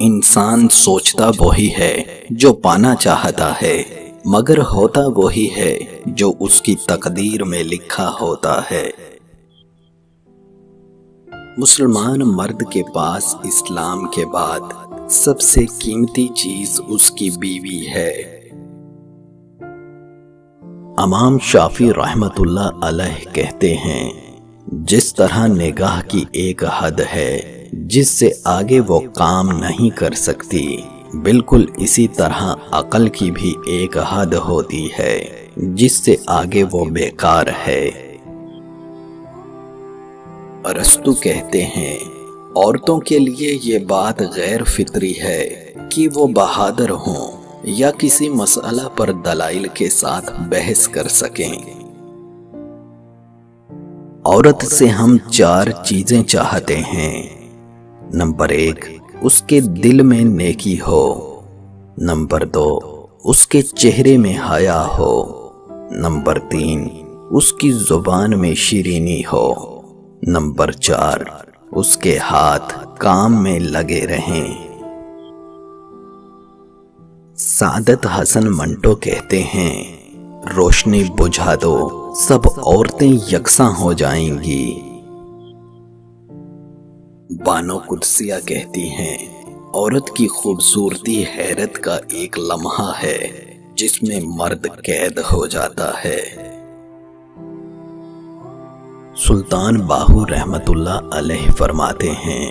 انسان سوچتا وہی ہے جو پانا چاہتا ہے، مگر ہوتا وہی ہے جو اس کی تقدیر میں لکھا ہوتا ہے۔ مسلمان مرد کے پاس اسلام کے بعد سب سے قیمتی چیز اس کی بیوی ہے۔ امام شافعی رحمت اللہ علیہ کہتے ہیں، جس طرح نگاہ کی ایک حد ہے جس سے آگے وہ کام نہیں کر سکتی، بالکل اسی طرح عقل کی بھی ایک حد ہوتی ہے جس سے آگے وہ بیکار ہے۔ ارسطو کہتے ہیں، عورتوں کے لیے یہ بات غیر فطری ہے کہ وہ بہادر ہوں یا کسی مسئلہ پر دلائل کے ساتھ بحث کر سکیں۔ عورت سے ہم 4 چیزیں چاہتے ہیں۔ نمبر 1، اس کے دل میں نیکی ہو۔ نمبر 2، اس کے چہرے میں حیا ہو۔ نمبر 3، اس کی زبان میں شیرینی ہو۔ نمبر 4، اس کے ہاتھ کام میں لگے رہیں۔ سعادت حسن منٹو کہتے ہیں، روشنی بجھا دو، سب عورتیں یکساں ہو جائیں گی۔ بانو قدسیہ کہتی ہیں، عورت کی خوبصورتی حیرت کا ایک لمحہ ہے جس میں مرد قید ہو جاتا ہے۔ سلطان باہو رحمت اللہ علیہ فرماتے ہیں،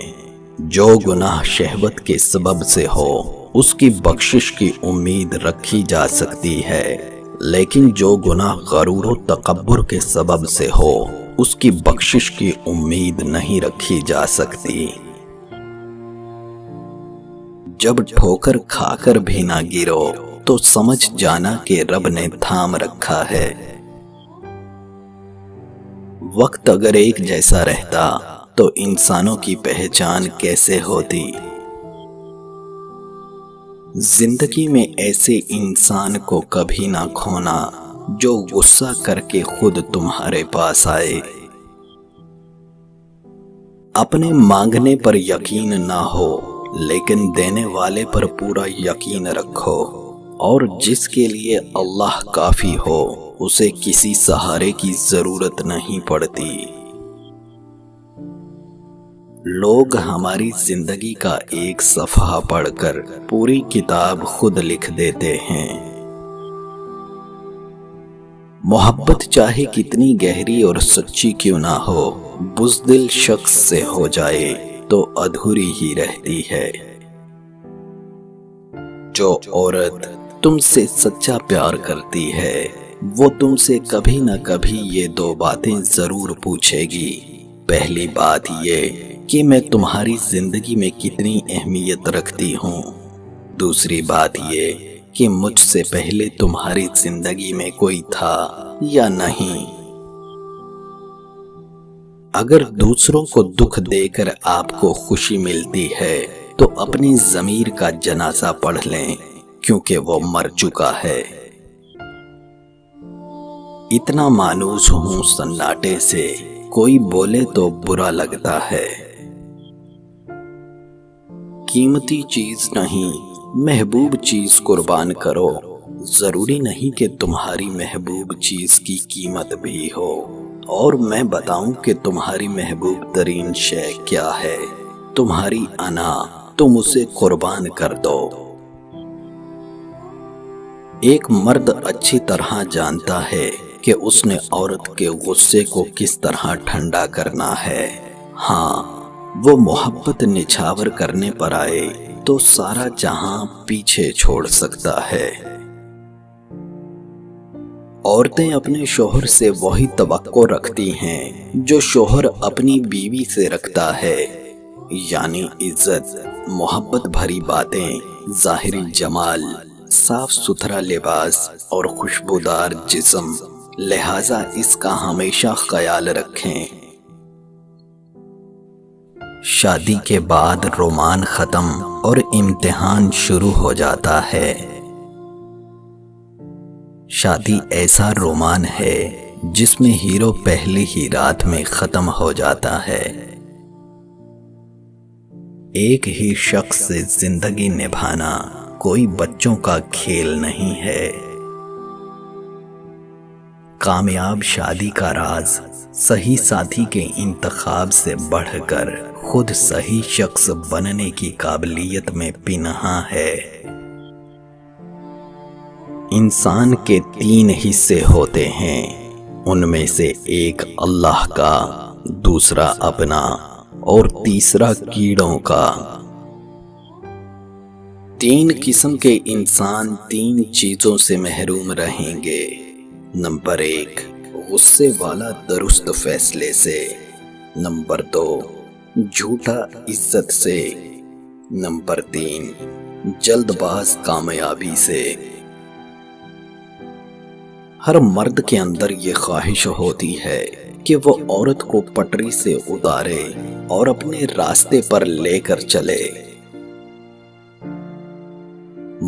جو گناہ شہوت کے سبب سے ہو اس کی بخشش کی امید رکھی جا سکتی ہے، لیکن جو گناہ غرور و تکبر کے سبب سے ہو اس کی بخشش کی امید نہیں رکھی جا سکتی۔ جب ٹھوکر کھا کر بھی نہ گرو تو سمجھ جانا کہ رب نے تھام رکھا ہے۔ وقت اگر ایک جیسا رہتا تو انسانوں کی پہچان کیسے ہوتی؟ زندگی میں ایسے انسان کو کبھی نہ کھونا جو غصہ کر کے خود تمہارے پاس آئے۔ اپنے مانگنے پر یقین نہ ہو لیکن دینے والے پر پورا یقین رکھو، اور جس کے لیے اللہ کافی ہو اسے کسی سہارے کی ضرورت نہیں پڑتی۔ لوگ ہماری زندگی کا ایک صفحہ پڑھ کر پوری کتاب خود لکھ دیتے ہیں۔ محبت چاہے کتنی گہری اور سچی کیوں نہ ہو، بزدل شخص سے ہو جائے تو ادھوری ہی رہتی ہے۔ جو عورت تم سے سچا پیار کرتی ہے وہ تم سے کبھی نہ کبھی یہ 2 باتیں ضرور پوچھے گی۔ پہلی بات یہ کہ میں تمہاری زندگی میں کتنی اہمیت رکھتی ہوں۔ دوسری بات یہ کہ مجھ سے پہلے تمہاری زندگی میں کوئی تھا یا نہیں۔ اگر دوسروں کو دکھ دے کر آپ کو خوشی ملتی ہے تو اپنی ضمیر کا جنازہ پڑھ لیں، کیونکہ وہ مر چکا ہے۔ اتنا مانوس ہوں سناٹے سے، کوئی بولے تو برا لگتا ہے۔ قیمتی چیز نہیں، محبوب چیز قربان کرو۔ ضروری نہیں کہ تمہاری محبوب چیز کی قیمت بھی ہو، اور میں بتاؤں کہ تمہاری محبوب ترین شے کیا ہے؟ تمہاری انا، تم اسے قربان کر دو۔ ایک مرد اچھی طرح جانتا ہے کہ اس نے عورت کے غصے کو کس طرح ٹھنڈا کرنا ہے۔ ہاں، وہ محبت نچھاور کرنے پر آئے تو سارا جہاں پیچھے چھوڑ سکتا ہے۔ عورتیں اپنے شوہر سے وہی توقع رکھتی ہیں جو شوہر اپنی بیوی سے رکھتا ہے، یعنی عزت، محبت بھری باتیں، ظاہری جمال، صاف ستھرا لباس اور خوشبودار جسم۔ لہٰذا اس کا ہمیشہ خیال رکھیں۔ شادی کے بعد رومان ختم اور امتحان شروع ہو جاتا ہے۔ شادی ایسا رومان ہے جس میں ہیرو پہلی ہی رات میں ختم ہو جاتا ہے۔ ایک ہی شخص سے زندگی نبھانا کوئی بچوں کا کھیل نہیں ہے۔ کامیاب شادی کا راز صحیح ساتھی کے انتخاب سے بڑھ کر خود صحیح شخص بننے کی قابلیت میں پنہاں ہے۔ انسان کے 3 حصے ہوتے ہیں، ان میں سے ایک اللہ کا، دوسرا اپنا اور تیسرا کیڑوں کا۔ 3 قسم کے انسان 3 چیزوں سے محروم رہیں گے۔ نمبر 1، غصے والا درست فیصلے سے۔ نمبر 2، جھوٹا عزت سے۔ نمبر 3، جلد باز کامیابی سے۔ ہر مرد کے اندر یہ خواہش ہوتی ہے کہ وہ عورت کو پٹری سے اتارے اور اپنے راستے پر لے کر چلے۔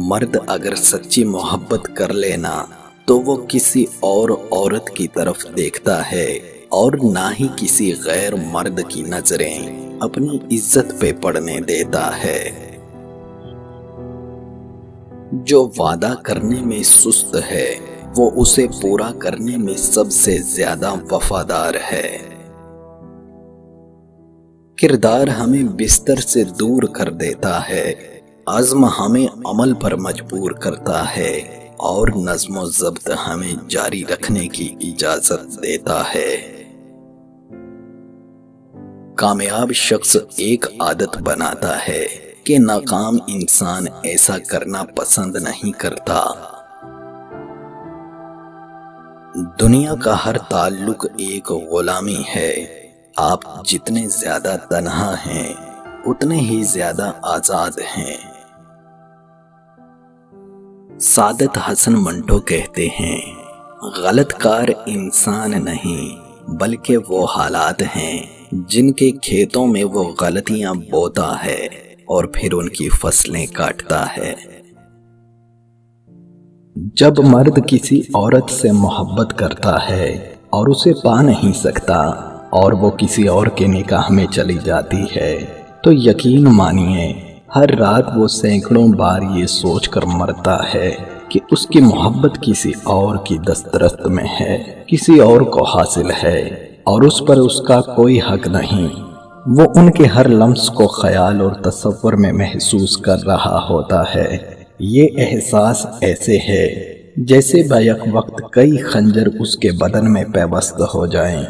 مرد اگر سچی محبت کر لینا تو وہ کسی اور عورت کی طرف دیکھتا ہے اور نہ ہی کسی غیر مرد کی نظریں اپنی عزت پہ پڑنے دیتا ہے۔ جو وعدہ کرنے میں سست ہے وہ اسے پورا کرنے میں سب سے زیادہ وفادار ہے۔ کردار ہمیں بستر سے دور کر دیتا ہے، عزم ہمیں عمل پر مجبور کرتا ہے اور نظم و ضبط ہمیں جاری رکھنے کی اجازت دیتا ہے۔ کامیاب شخص ایک عادت بناتا ہے کہ ناکام انسان ایسا کرنا پسند نہیں کرتا۔ دنیا کا ہر تعلق ایک غلامی ہے۔ آپ جتنے زیادہ تنہا ہیں اتنے ہی زیادہ آزاد ہیں۔ سعادت حسن منٹو کہتے ہیں، غلط کار انسان نہیں بلکہ وہ حالات ہیں جن کے کھیتوں میں وہ غلطیاں بوتا ہے اور پھر ان کی فصلیں کاٹتا ہے۔ جب مرد کسی عورت سے محبت کرتا ہے اور اسے پا نہیں سکتا اور وہ کسی اور کے نکاح میں چلی جاتی ہے تو یقین مانیے ہر رات وہ سینکڑوں بار یہ سوچ کر مرتا ہے کہ اس کی محبت کسی اور کی دسترست میں ہے، کسی اور کو حاصل ہے اور اس پر اس کا کوئی حق نہیں۔ وہ ان کے ہر لمس کو خیال اور تصور میں محسوس کر رہا ہوتا ہے۔ یہ احساس ایسے ہے جیسے بیک وقت کئی خنجر اس کے بدن میں پیوست ہو جائیں۔